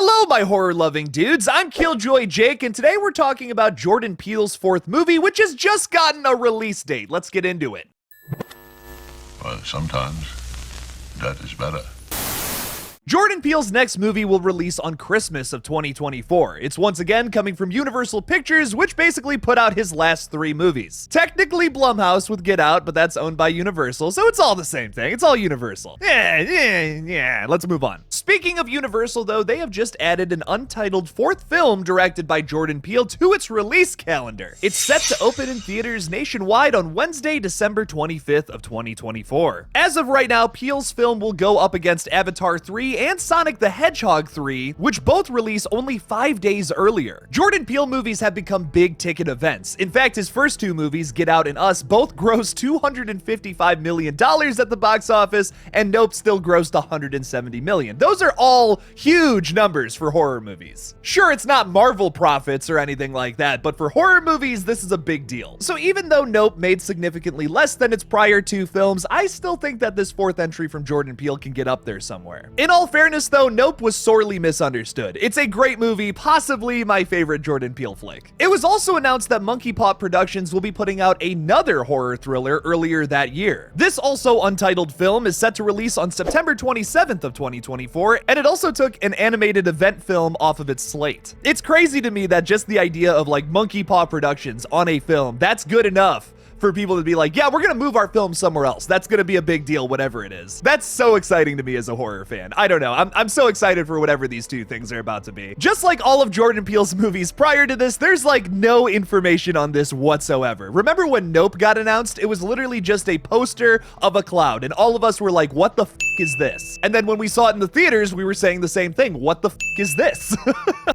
Hello, my horror-loving dudes. I'm KillJoy Jake, and today we're talking about Jordan Peele's fourth movie, which has just gotten a release date. Let's get into it. Well, sometimes that is better. Jordan Peele's next movie will release on Christmas of 2024. It's once again coming from Universal Pictures, which basically put out his last three movies. Technically Blumhouse with Get Out, but that's owned by Universal, so it's all the same thing. It's all Universal. Yeah, let's move on. Speaking of Universal, though, they have just added an untitled fourth film directed by Jordan Peele to its release calendar. It's set to open in theaters nationwide on Wednesday, December 25th of 2024. As of right now, Peele's film will go up against Avatar 3 and Sonic the Hedgehog 3, which both release only 5 days earlier. Jordan Peele movies have become big ticket events. In fact, his first two movies, Get Out and Us, both grossed $255 million at the box office, and Nope still grossed $170 million. Those are all huge numbers for horror movies. Sure, it's not Marvel profits or anything like that, but for horror movies, this is a big deal. So even though Nope made significantly less than its prior two films, I still think that this fourth entry from Jordan Peele can get up there somewhere. In all fairness though, Nope was sorely misunderstood. It's a great movie, possibly my favorite Jordan Peele flick. It was also announced that Monkey Paw Productions will be putting out another horror thriller earlier that year. This also untitled film is set to release on September 27th of 2024, and it also took an animated event film off of its slate. It's crazy to me that just the idea of like Monkey Paw Productions on a film, that's good enough for people to be like, yeah, we're gonna move our film somewhere else. That's gonna be a big deal, whatever it is. That's so exciting to me as a horror fan. I don't know, I'm so excited for whatever these two things are about to be. Just like all of Jordan Peele's movies prior to this, there's like no information on this whatsoever. Remember when Nope got announced? It was literally just a poster of a cloud, and all of us were like, what the f is this? And then when we saw it in the theaters, we were saying the same thing. What the f is this?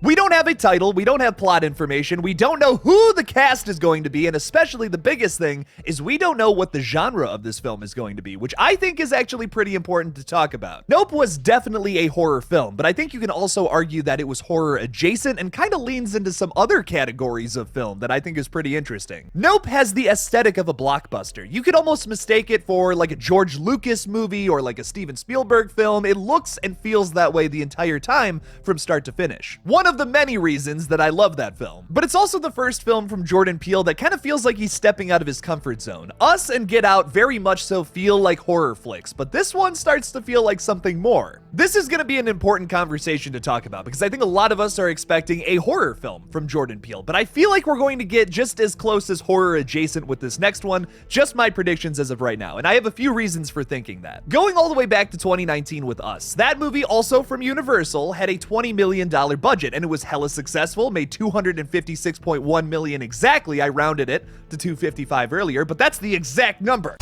We don't have a title, we don't have plot information, we don't know who the cast is going to be, and especially the biggest thing is we don't know what the genre of this film is going to be, which I think is actually pretty important to talk about. Nope was definitely a horror film, but I think you can also argue that it was horror adjacent and kind of leans into some other categories of film that I think is pretty interesting. Nope has the aesthetic of a blockbuster. You could almost mistake it for like a George Lucas movie or like a Steven Spielberg film. It looks and feels that way the entire time from start to finish. One of the many reasons that I love that film. But it's also the first film from Jordan Peele that kind of feels like he's stepping out of his comfort zone. Us and Get Out very much so feel like horror flicks, but this one starts to feel like something more. This is going to be an important conversation to talk about because I think a lot of us are expecting a horror film from Jordan Peele, but I feel like we're going to get just as close as horror adjacent with this next one, just my predictions as of right now, and I have a few reasons for thinking that. Going all the way back to 2019 with Us, that movie also from Universal had a $20 million budget, and it was hella successful, made $256.1 million exactly. I rounded it to 255 earlier, but that's the exact number.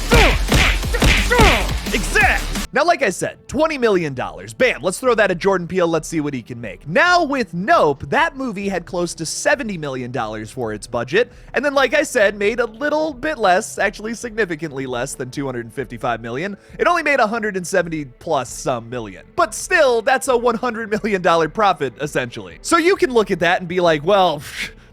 Exact! Now, like I said, $20 million. Bam, let's throw that at Jordan Peele, let's see what he can make. Now with Nope, that movie had close to $70 million for its budget, and then like I said, made a little bit less, actually significantly less than $255 million. It only made 170 plus some million. But still, that's a $100 million profit, essentially. So you can look at that and be like, well,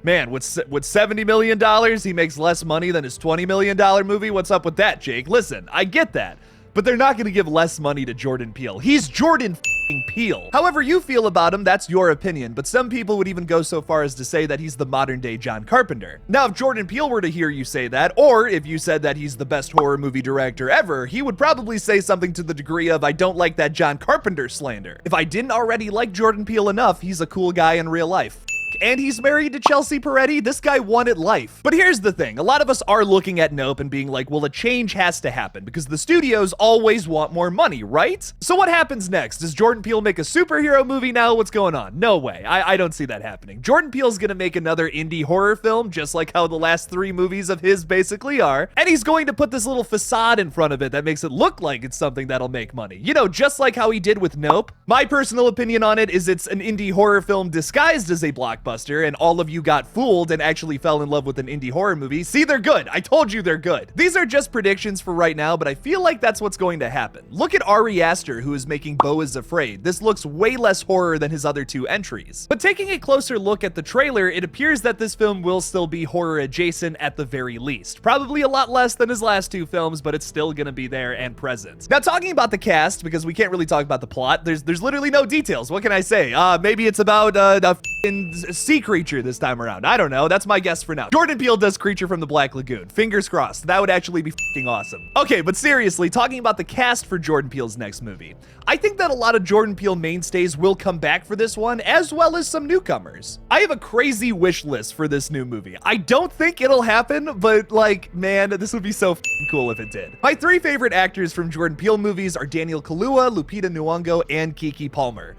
man, with $70 million, he makes less money than his $20 million movie? What's up with that, Jake? Listen, I get that, but they're not gonna give less money to Jordan Peele. He's Jordan f***ing Peele. However you feel about him, that's your opinion, but some people would even go so far as to say that he's the modern day John Carpenter. Now, if Jordan Peele were to hear you say that, or if you said that he's the best horror movie director ever, he would probably say something to the degree of, I don't like that John Carpenter slander. If I didn't already like Jordan Peele enough, he's a cool guy in real life. And he's married to Chelsea Peretti. This guy wanted life. But here's the thing. A lot of us are looking at Nope and being like, well, a change has to happen because the studios always want more money, right? So what happens next? Does Jordan Peele make a superhero movie now? What's going on? No way. I don't see that happening. Jordan Peele's gonna make another indie horror film, just like how the last three movies of his basically are. And he's going to put this little facade in front of it that makes it look like it's something that'll make money. You know, just like how he did with Nope. My personal opinion on it is it's an indie horror film disguised as a blockbuster. blockbuster and all of you got fooled and actually fell in love with an indie horror movie, see, they're good. I told you they're good. These are just predictions for right now, but I feel like that's what's going to happen. Look at Ari Aster, who is making Beau is Afraid. This looks way less horror than his other two entries. But taking a closer look at the trailer, it appears that this film will still be horror adjacent at the very least. Probably a lot less than his last two films, but it's still gonna be there and present. Now, talking about the cast, because we can't really talk about the plot, there's literally no details. What can I say? Maybe it's about a f***ing sea creature this time around. I don't know. That's my guess for now. Jordan Peele does Creature from the Black Lagoon. Fingers crossed. That would actually be f***ing awesome. Okay, but seriously, talking about the cast for Jordan Peele's next movie, I think that a lot of Jordan Peele mainstays will come back for this one, as well as some newcomers. I have a crazy wish list for this new movie. I don't think it'll happen, but like, man, this would be so f***ing cool if it did. My three favorite actors from Jordan Peele movies are Daniel Kaluuya, Lupita Nyong'o, and Keke Palmer.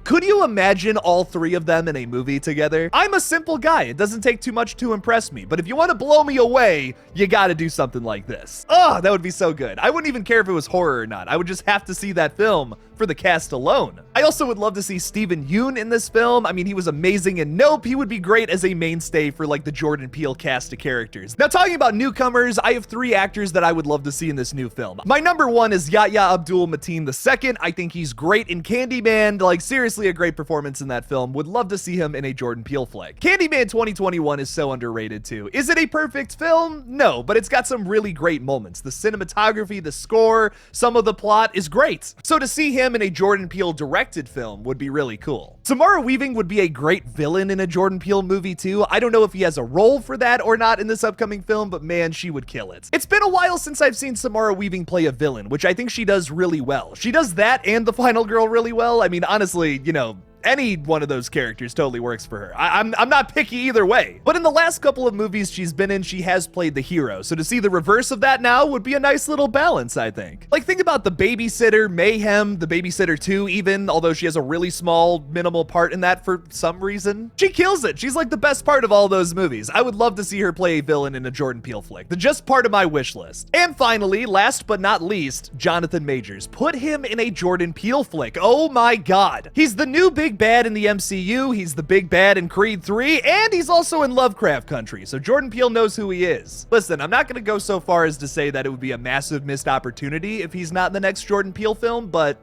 Could you imagine all three of them in a movie together? I'm a simple guy. It doesn't take too much to impress me, but if you want to blow me away, you gotta do something like this. Oh, that would be so good. I wouldn't even care if it was horror or not. I would just have to see that film for the cast alone. I also would love to see Steven Yeun in this film. I mean, he was amazing in Nope. He would be great as a mainstay for like the Jordan Peele cast of characters. Now, talking about newcomers, I have three actors that I would love to see in this new film. My number one is Yahya Abdul-Mateen II. I think he's great in Candyman. Like, seriously, a great performance in that film. Would love to see him in a Jordan Peele flick. Candyman 2021 is so underrated too. Is it a perfect film? No, but it's got some really great moments. The cinematography, the score, some of the plot is great. So to see him in a Jordan Peele directed film would be really cool. Samara Weaving would be a great villain in a Jordan Peele movie too. I don't know if he has a role for that or not in this upcoming film, but man, she would kill it. It's been a while since I've seen Samara Weaving play a villain, which I think she does really well. She does that and The Final Girl really well. I mean, honestly, you know, any one of those characters totally works for her. I'm not picky either way. But in the last couple of movies she's been in, she has played the hero. So to see the reverse of that now would be a nice little balance, I think. Like, think about The Babysitter, Mayhem, The Babysitter 2 even, although she has a really small, minimal part in that for some reason. She kills it. She's like the best part of all those movies. I would love to see her play a villain in a Jordan Peele flick. That's just part of my wish list. And finally, last but not least, Jonathan Majors. Put him in a Jordan Peele flick. Oh my God. He's the new big bad in the MCU, he's the big bad in Creed 3, and he's also in Lovecraft Country, so Jordan Peele knows who he is. Listen, I'm not gonna go so far as to say that it would be a massive missed opportunity if he's not in the next Jordan Peele film, but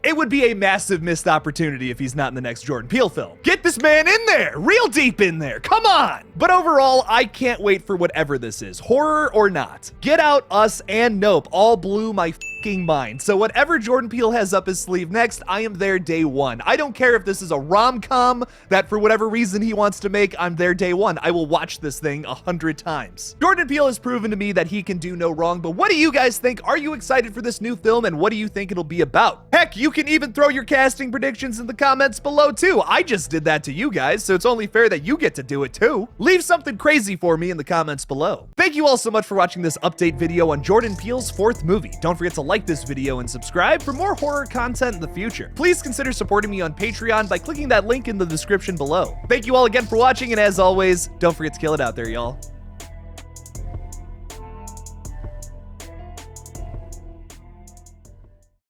it would be a massive missed opportunity if he's not in the next Jordan Peele film. Get this man in there, real deep in there, come on! But overall, I can't wait for whatever this is, horror or not. Get Out, Us, and Nope all blew my mind. So whatever Jordan Peele has up his sleeve next, I am there day one. I don't care if this is a rom-com that for whatever reason he wants to make, I'm there day one. I will watch this thing 100 times. Jordan Peele has proven to me that he can do no wrong, but what do you guys think? Are you excited for this new film, and what do you think it'll be about? Heck, you can even throw your casting predictions in the comments below too. I just did that to you guys, so it's only fair that you get to do it too. Leave something crazy for me in the comments below. Thank you all so much for watching this update video on Jordan Peele's fourth movie. Don't forget to like this video and subscribe for more horror content in the future. Please consider supporting me on Patreon by clicking that link in the description below. Thank you all again for watching, and as always, don't forget to kill it out there, y'all.